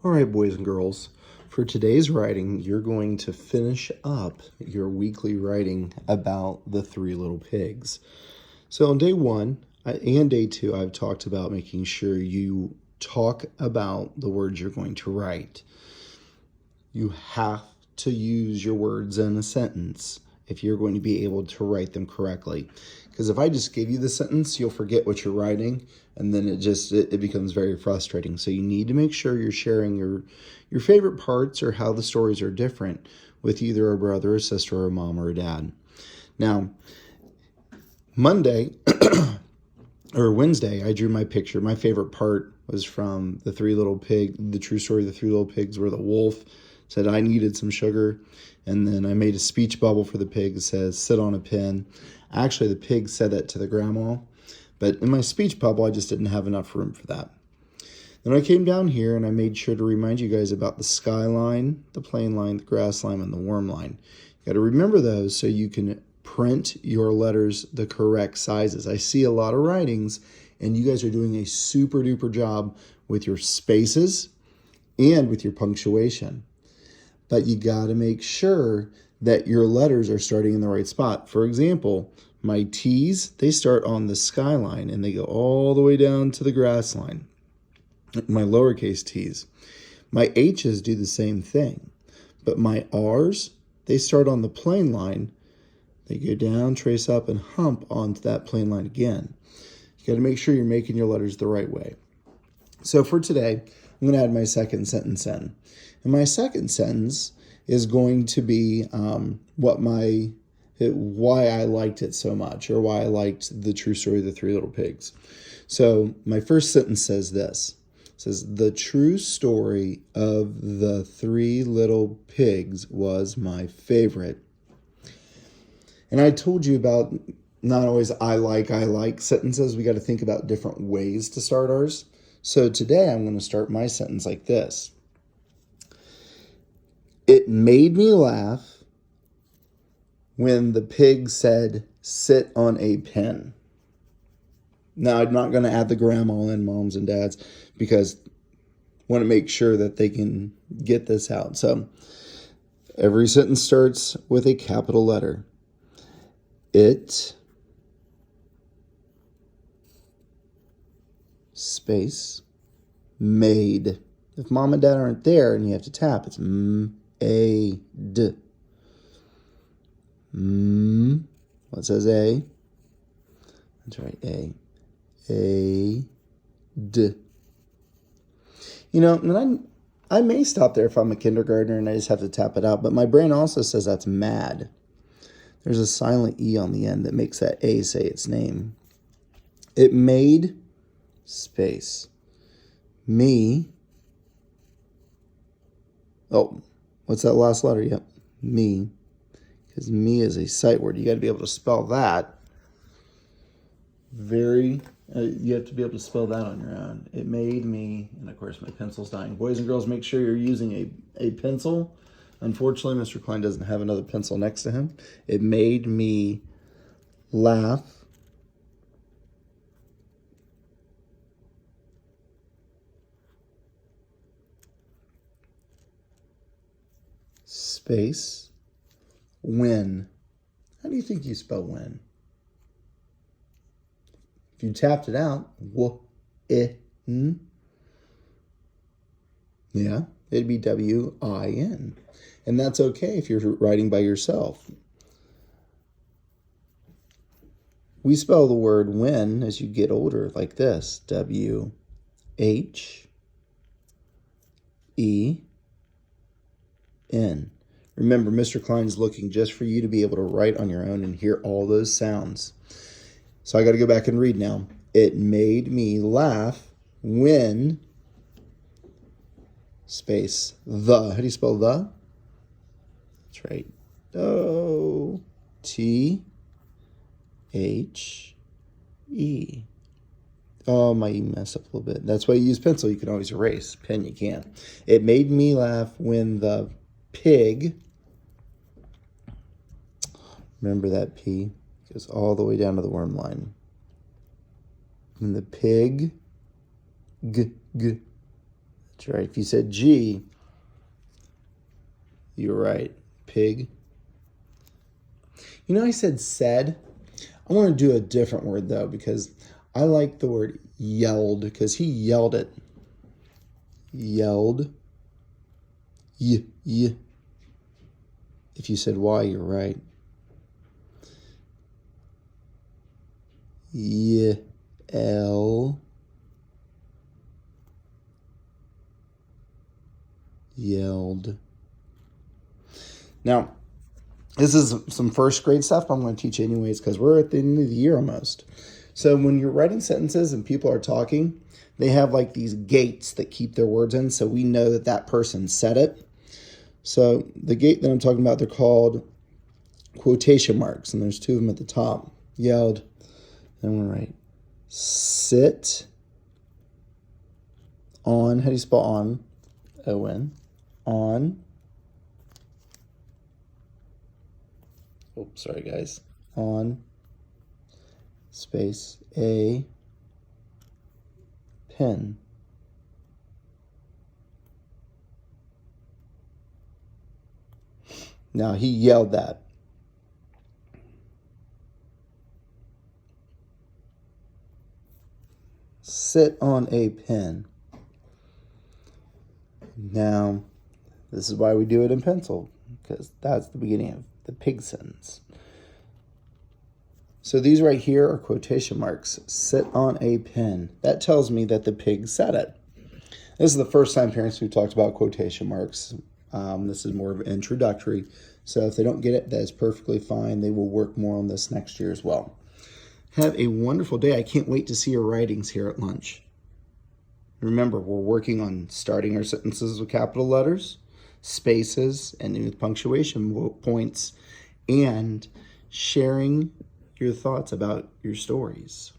All right, boys and girls, for today's writing, you're going to finish up your weekly writing about the Three Little Pigs. So on day one and day two, I've talked about making sure you talk about the words you're going to write. You have to use your words in a sentence if you're going to be able to write them correctly. Because if I just give you the sentence, you'll forget what you're writing, and then it becomes very frustrating. So you need to make sure you're sharing your favorite parts or how the stories are different with either a brother, a sister, or a mom or a dad. Now, Monday or Wednesday, I drew my picture. My favorite part was from the true story of the Three Little Pigs, where the wolf said I needed some sugar. And then I made a speech bubble for the pig that says, sit on a pin. Actually, the pig said that to the grandma. But in my speech bubble, I just didn't have enough room for that. Then I came down here and I made sure to remind you guys about the sky line, the plane line, the grass line, and the worm line. You got to remember those so you can print your letters the correct sizes. I see a lot of writings, and you guys are doing a super duper job with your spaces and with your punctuation. But you got to make sure that your letters are starting in the right spot. For example, my T's, they start on the skyline and they go all the way down to the grass line. My lowercase t's. My H's do the same thing. But my R's, they start on the plane line. They go down, trace up, and hump onto that plane line again. You got to make sure you're making your letters the right way. So for today, I'm going to add my second sentence in. And my second sentence is going to be why I liked it so much, or why I liked the true story of the Three Little Pigs. So my first sentence says this. It says, the true story of the Three Little Pigs was my favorite. And I told you about not always I like sentences. We got to think about different ways to start ours. So today I'm going to start my sentence like this. It made me laugh when the pig said, sit on a pen. Now, I'm not going to add the grandma and moms and dads because I want to make sure that they can get this out. So every sentence starts with a capital letter. It, space, made. If mom and dad aren't there and you have to tap, it's A-D. What says A? That's right, A. A-D. You know, and I may stop there if I'm a kindergartner and I just have to tap it out, but my brain also says that's mad. There's a silent E on the end that makes that A say its name. It made, space, me. Oh, what's that last letter? Yep, me. Because me is a sight word. You got to be able to spell that. You have to be able to spell that on your own. It made me, and of course my pencil's dying. Boys and girls, make sure you're using a pencil. Unfortunately, Mr. Klein doesn't have another pencil next to him. It made me laugh. Space. When. How do you think you spell when? If you tapped it out, W-I-N. Yeah, it'd be W-I-N. And that's okay if you're writing by yourself. We spell the word when as you get older like this. W-H-E-N. Remember, Mr. Klein's looking just for you to be able to write on your own and hear all those sounds. So I got to go back and read now. It made me laugh when, space, the. How do you spell the? That's right. O-T-H-E. Oh, my E messed up a little bit. That's why you use pencil. You can always erase. Pen, you can't. It made me laugh when the pig, remember that P goes all the way down to the worm line. When the pig, right. If you said G, you're right. Pig. You know, I said. I want to do a different word, though, because I like the word yelled, because he yelled it. Yelled. Y. If you said Y, you're right. L. Yelled. Now, this is some first grade stuff, but I'm going to teach you anyways because we're at the end of the year almost. So when you're writing sentences and people are talking, they have like these gates that keep their words in, so we know that that person said it. So the gate that I'm talking about, they're called quotation marks, and there's two of them at the top. Yelled. And we're right. Sit on. How do you spell on? O-N. On. Oh, sorry, guys. On. Space. A. Pen. Now, he yelled that. Sit on a pen. Now, this is why we do it in pencil, because that's the beginning of the pig sentence. So these right here are quotation marks. Sit on a pen. That tells me that the pig said it. This is the first time, parents, we've talked about quotation marks. This is more of an introductory. So if they don't get it, that is perfectly fine. They will work more on this next year as well. Have a wonderful day. I can't wait to see your writings here at lunch. Remember, we're working on starting our sentences with capital letters, spaces, and with punctuation points, and sharing your thoughts about your stories.